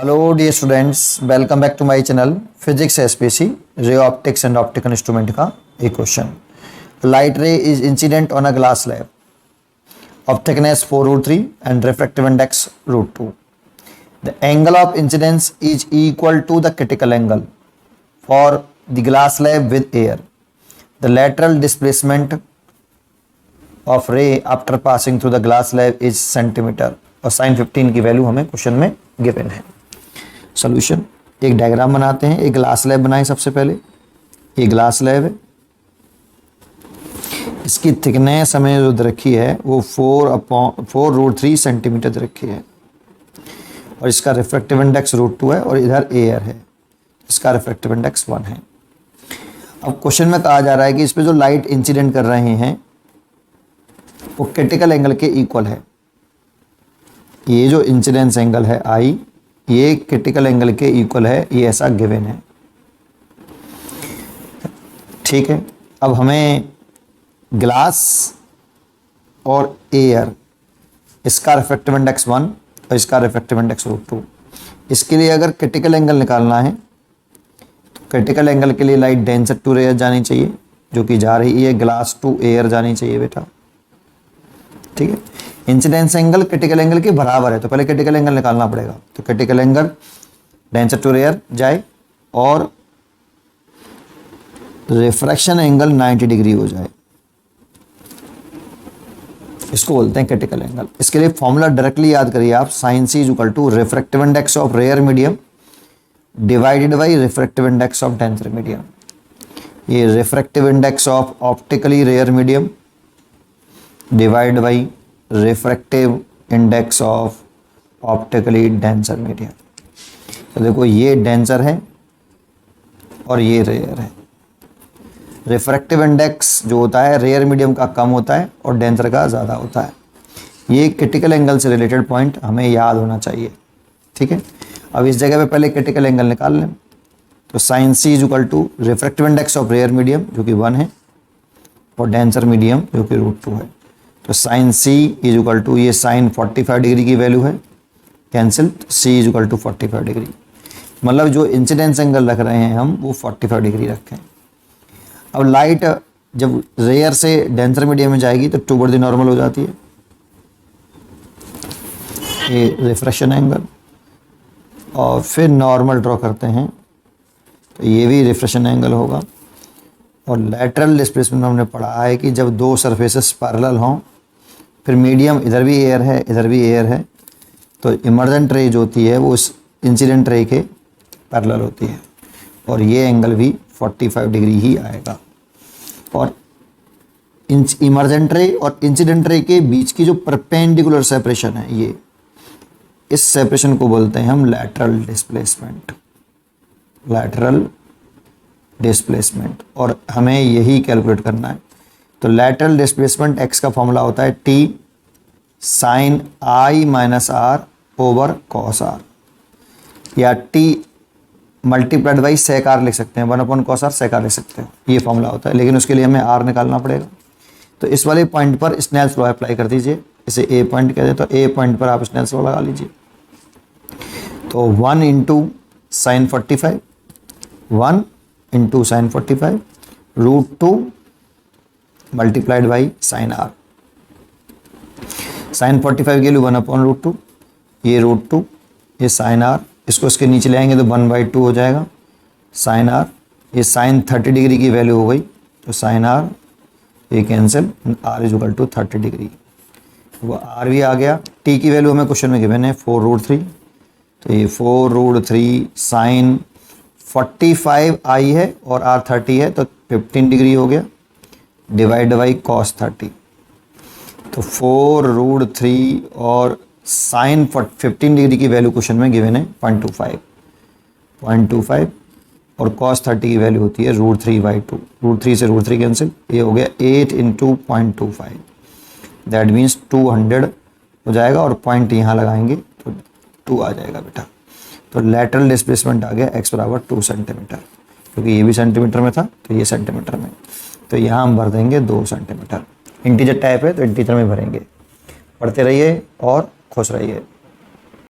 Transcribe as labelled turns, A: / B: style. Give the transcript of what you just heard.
A: Hello dear students, welcome back to my channel physics SPC ray optics and optical instrument का एक question. Light ray is incident on a glass slab of thickness 4√3 and refractive index √2. The angle of incidence is equal to the critical angle for the glass slab with air. The lateral displacement of ray after passing through the glass slab is centimetre और sin 15 की value हमें question में given है. Solution, एक diagram बनाते हैं. एक glass slab बनाए. सबसे पहले ये ग्लास स्लैब है, इसकी थिकनेस हमें जो दे रखी है वो 4/3 सेंटीमीटर दे रखी है और इसका रिफ्रैक्टिव इंडेक्स √2 है और इधर एयर है, इसका रिफ्रैक्टिव इंडेक्स 1 है. अब क्वेश्चन में कहा जा रहा है कि इस पे जो लाइट इंसिडेंट कर रहे हैं वो क्रिटिकल एंगल के इक्वल है. ये जो इंसिडेंस एंगल है आई, ये क्रिटिकल एंगल के इक्वल है, ये ऐसा गिवन है. ठीक है. अब हमें ग्लास और एयर, इसका रिफ्रैक्टिव इंडेक्स 1 और इसका रिफ्रैक्टिव इंडेक्स √2. इसके लिए अगर क्रिटिकल एंगल निकालना है तो क्रिटिकल एंगल के लिए लाइट डेंसर टू रेयर जानी चाहिए, जो कि जा रही है ग्लास टू एयर जानी चाहिए बेटा. ठीक है. इंसिडेंस एंगल क्रिटिकल एंगल के बराबर है तो पहले क्रिटिकल एंगल निकालना पड़ेगा. तो critical angle denser to rarer जाए और रिफ्रैक्शन एंगल 90 डिग्री हो जाए, इसको बोलते हैं क्रिटिकल एंगल. इसके लिए फॉर्मूला डायरेक्टली याद करिए आप. Sine C is equal to refractive index of rare medium divided by refractive index of denser medium. ये refractive index of optically rare medium divide by refractive index of optically denser medium. तो देखो ये denser है और ये rare है. Refractive index जो होता है रेयर मीडियम का कम होता है और डेंसर का ज़्यादा होता है. ये क्रिटिकल एंगल से रिलेटेड पॉइंट हमें याद होना चाहिए. ठीक है. अब इस जगह पे पहले क्रिटिकल एंगल निकाल लें. तो sine C is equal to refractive index of rare medium जो कि 1 है और डेंसर मीडियम जो कि √2 है. तो sine C is equal to, ये साइन 45 डिग्री की वैल्यू है, cancel. C is equal to 45 degree. मतलब जो इंसिडेंस एंगल रख रहे हैं हम वो 45 डिग्री रखें. अब लाइट जब रेयर से डेंसर मीडियम में जाएगी तो टूवर्ड द नॉर्मल हो जाती है. ये रिफ्रैक्शन एंगल और फिर नॉर्मल ड्रॉ करते हैं तो ये भी रिफ्रैक्शन एंगल होगा. और लैटरल डिस्प्लेसमेंट में हमने पढ़ा है कि जब दो सरफेसेस पैरेलल हों, फिर मीडियम इधर भी एयर है इधर भी एयर है, तो इमर्जेंट रे जो होती है वो इस इंसिडेंट रे के पैरेलल होती है और ये एंगल भी 45 डिग्री ही आएगा. और इमर्जेंट रे और इंसिडेंट रे के बीच की जो परपेंडिकुलर सेपरेशन है, ये इस सेपरेशन को बोलते हैं हम लैटरल डिस्प्लेसमेंट. Lateral displacement. और हमें यही कैलकुलेट करना है. तो लैटरल डिस्प्लेसमेंट x का फॉर्मूला होता है t sine i minus R over cos R, या t multiplied by sec R लिख सकते हैं, 1 कॉस आर सेक आर लिख सकते हो. ये फॉर्मूला होता है, लेकिन उसके लिए हमें r निकालना पड़ेगा. तो इस वाले पॉइंट पर स्नेल्स लॉ अप्लाई कर दीजिए. इसे a पॉइंट कहते हैं, तो a पॉइंट पर आप स्नेल्स लॉ लगा लीजिए. तो 1 into sine 45, 1 into sine 45 √2 multiplied by sine R. Sine 45 की वैल्यू 1/√2, ये √2, ये साइन आर. इसको इसके नीचे ले आएंगे तो 1/2 हो जाएगा साइन आर. ये साइन 30 डिग्री की वैल्यू हो गई तो साइन आर ये cancel, R is equal to 30 degree. वो आर भी आ गया. टी की वैल्यू हमें क्वेश्चन में गिवन है 4√3, तो ये 4√3 साइन 45 आई है और आर 30 है तो 15 डिग्री हो गया डिवाइड बाई कॉस 30. तो 4√3 और साइन 15 डिग्री की वैल्यू क्वेश्चन में गिवन है 0.25 और कॉस 30 की वैल्यू होती है √3/2. √3 से √3 कैंसिल, ये हो गया 8 इंटू 0.25, दैट मीन्स 200 हो जाएगा और पॉइंट यहाँ लगाएंगे तो 2 आ जाएगा बेटा. तो लैटरल डिस्प्लेसमेंट आ गया x बराबर 2 सेंटीमीटर, क्योंकि ये भी सेंटीमीटर में था तो ये सेंटीमीटर में. तो यहाँ हम भर देंगे 2 सेंटीमीटर. इंटीजर टाइप है तो इंटीजर में भरेंगे. पढ़ते रहिए और खुश रहिए.